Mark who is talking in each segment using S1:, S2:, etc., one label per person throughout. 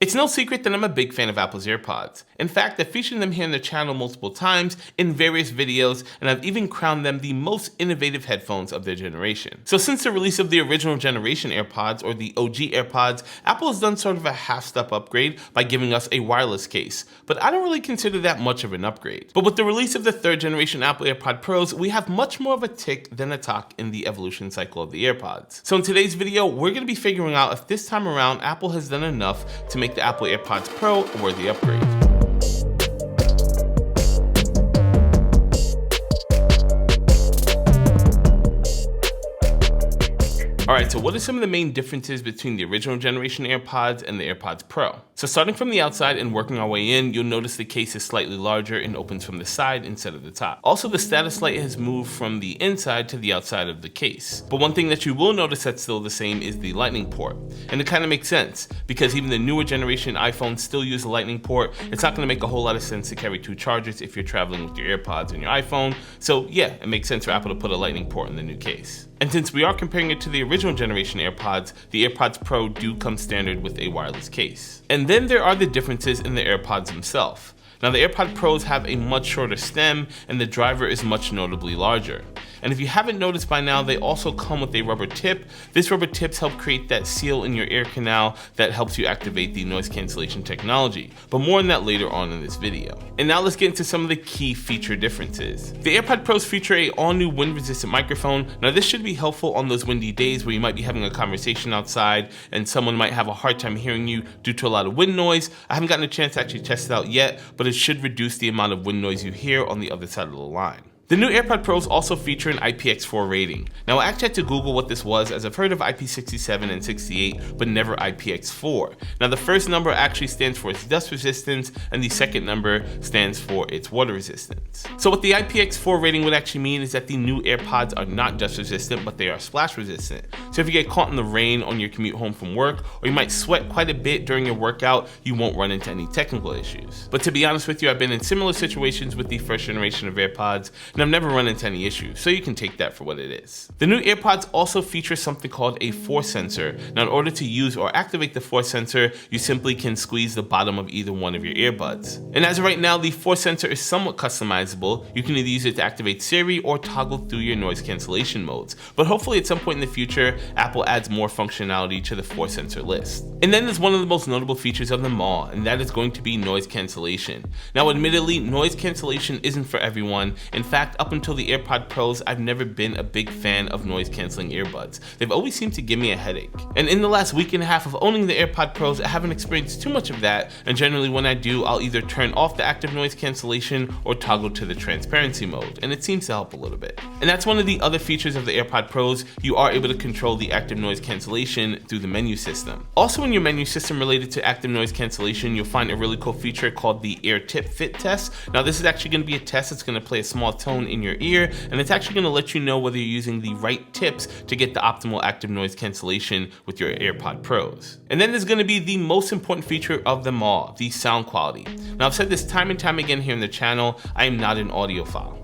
S1: It's no secret that I'm a big fan of Apple's AirPods. In fact, I've featured them here on the channel multiple times in various videos, and I've even crowned them the most innovative headphones of their generation. So since the release of the original generation AirPods, or the OG AirPods, Apple has done sort of a half-step upgrade by giving us a wireless case, but I don't really consider that much of an upgrade. But with the release of the third generation Apple AirPod Pros, we have much more of a tick than a tock in the evolution cycle of the AirPods. So in today's video, we're going to be figuring out if this time around Apple has done enough to make the Apple AirPods Pro a worthy upgrade. Alright, so what are some of the main differences between the original generation AirPods and the AirPods Pro? So starting from the outside and working our way in, you'll notice the case is slightly larger and opens from the side instead of the top. Also, the status light has moved from the inside to the outside of the case. But one thing that you will notice that's still the same is the lightning port. And it kind of makes sense, because even the newer generation iPhones still use a lightning port. It's not going to make a whole lot of sense to carry two chargers if you're traveling with your AirPods and your iPhone. So yeah, it makes sense for Apple to put a lightning port in the new case. And since we are comparing it to the original generation AirPods, the AirPods Pro do come standard with a wireless case. And then there are the differences in the AirPods themselves. Now the AirPod Pros have a much shorter stem and the driver is much notably larger. And if you haven't noticed by now, they also come with a rubber tip. This rubber tips help create that seal in your ear canal that helps you activate the noise cancellation technology. But more on that later on in this video. And now let's get into some of the key feature differences. The AirPod Pros feature a all-new wind-resistant microphone. Now this should be helpful on those windy days where you might be having a conversation outside and someone might have a hard time hearing you due to a lot of wind noise. I haven't gotten a chance to actually test it out yet, but it should reduce the amount of wind noise you hear on the other side of the line. The new AirPod Pros also feature an IPX4 rating. Now I actually had to Google what this was, as I've heard of IP67 and 68, but never IPX4. Now the first number actually stands for its dust resistance, and the second number stands for its water resistance. So what the IPX4 rating would actually mean is that the new AirPods are not dust resistant, but they are splash resistant. So if you get caught in the rain on your commute home from work, or you might sweat quite a bit during your workout, you won't run into any technical issues. But to be honest with you, I've been in similar situations with the first generation of AirPods, and I've never run into any issues, so you can take that for what it is. The new AirPods also feature something called a force sensor. Now in order to use or activate the force sensor, you simply can squeeze the bottom of either one of your earbuds. And as of right now, the force sensor is somewhat customizable. You can either use it to activate Siri or toggle through your noise cancellation modes. But hopefully at some point in the future, Apple adds more functionality to the force sensor list. And then there's one of the most notable features of them all, and that is going to be noise cancellation. Now admittedly, noise cancellation isn't for everyone. In fact, up until the AirPod Pros, I've never been a big fan of noise cancelling earbuds. They've always seemed to give me a headache. And in the last week and a half of owning the AirPod Pros, I haven't experienced too much of that, and generally when I do, I'll either turn off the active noise cancellation or toggle to the transparency mode, and it seems to help a little bit. And that's one of the other features of the AirPod Pros. You are able to control the active noise cancellation through the menu system. Also in your menu system related to active noise cancellation, you'll find a really cool feature called the Ear Tip Fit Test. Now this is actually going to be a test that's going to play a small tone in your ear, and it's actually going to let you know whether you're using the right tips to get the optimal active noise cancellation with your AirPod Pros. And then there's going to be the most important feature of them all, the sound quality. Now I've said this time and time again here on the channel, I am not an audiophile.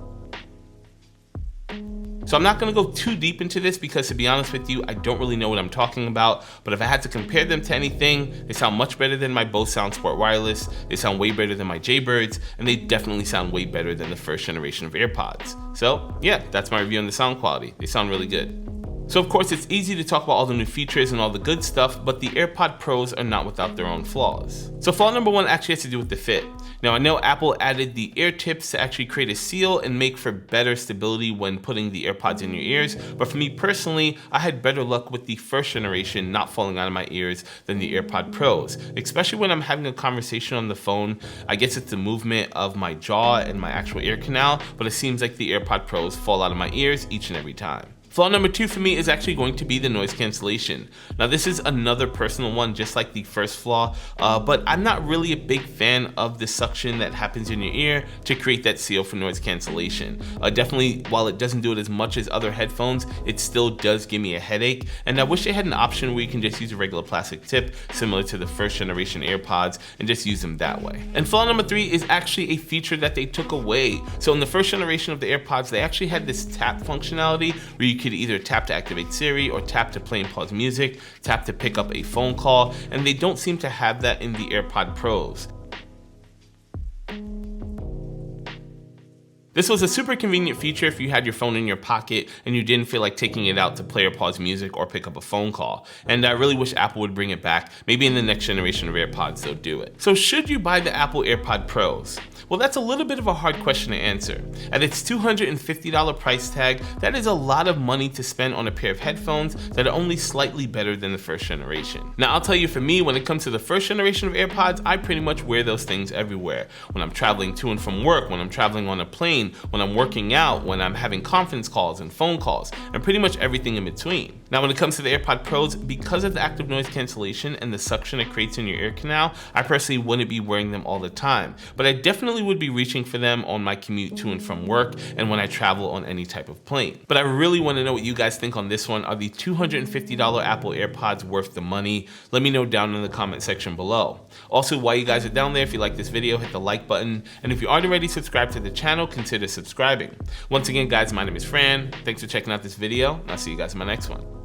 S1: So I'm not going to go too deep into this because, to be honest with you, I don't really know what I'm talking about, but if I had to compare them to anything, they sound much better than my Bose SoundSport Wireless, they sound way better than my Jaybirds, and they definitely sound way better than the first generation of AirPods. So yeah, that's my review on the sound quality. They sound really good. So of course it's easy to talk about all the new features and all the good stuff, but the AirPod Pros are not without their own flaws. So flaw number one actually has to do with the fit. Now I know Apple added the ear tips to actually create a seal and make for better stability when putting the AirPods in your ears, but for me personally, I had better luck with the first generation not falling out of my ears than the AirPod Pros, especially when I'm having a conversation on the phone. I guess it's the movement of my jaw and my actual ear canal, but it seems like the AirPod Pros fall out of my ears each and every time. Flaw number two for me is actually going to be the noise cancellation. Now this is another personal one, just like the first flaw, but I'm not really a big fan of the suction that happens in your ear to create that seal for noise cancellation. Definitely, while it doesn't do it as much as other headphones, it still does give me a headache, and I wish they had an option where you can just use a regular plastic tip, similar to the first generation AirPods, and just use them that way. And flaw number three is actually a feature that they took away. So in the first generation of the AirPods, they actually had this tap functionality where you could either tap to activate Siri or tap to play and pause music, tap to pick up a phone call, and they don't seem to have that in the AirPod Pros. This was a super convenient feature if you had your phone in your pocket and you didn't feel like taking it out to play or pause music or pick up a phone call. And I really wish Apple would bring it back. Maybe in the next generation of AirPods they'll do it. So should you buy the Apple AirPod Pros? Well, that's a little bit of a hard question to answer. At its $250 price tag, that is a lot of money to spend on a pair of headphones that are only slightly better than the first generation. Now, I'll tell you, for me, when it comes to the first generation of AirPods, I pretty much wear those things everywhere. When I'm traveling to and from work, when I'm traveling on a plane, when I'm working out, when I'm having conference calls and phone calls, and pretty much everything in between. Now, when it comes to the AirPod Pros, because of the active noise cancellation and the suction it creates in your ear canal, I personally wouldn't be wearing them all the time, but I definitely would be reaching for them on my commute to and from work and when I travel on any type of plane. But I really want to know what you guys think on this one. Are the $250 Apple AirPods worth the money? Let me know down in the comment section below. Also, while you guys are down there, if you like this video, hit the like button, and if you aren't already subscribed to the channel, consider subscribing. Once again, guys, my name is Fran. Thanks for checking out this video, and I'll see you guys in my next one.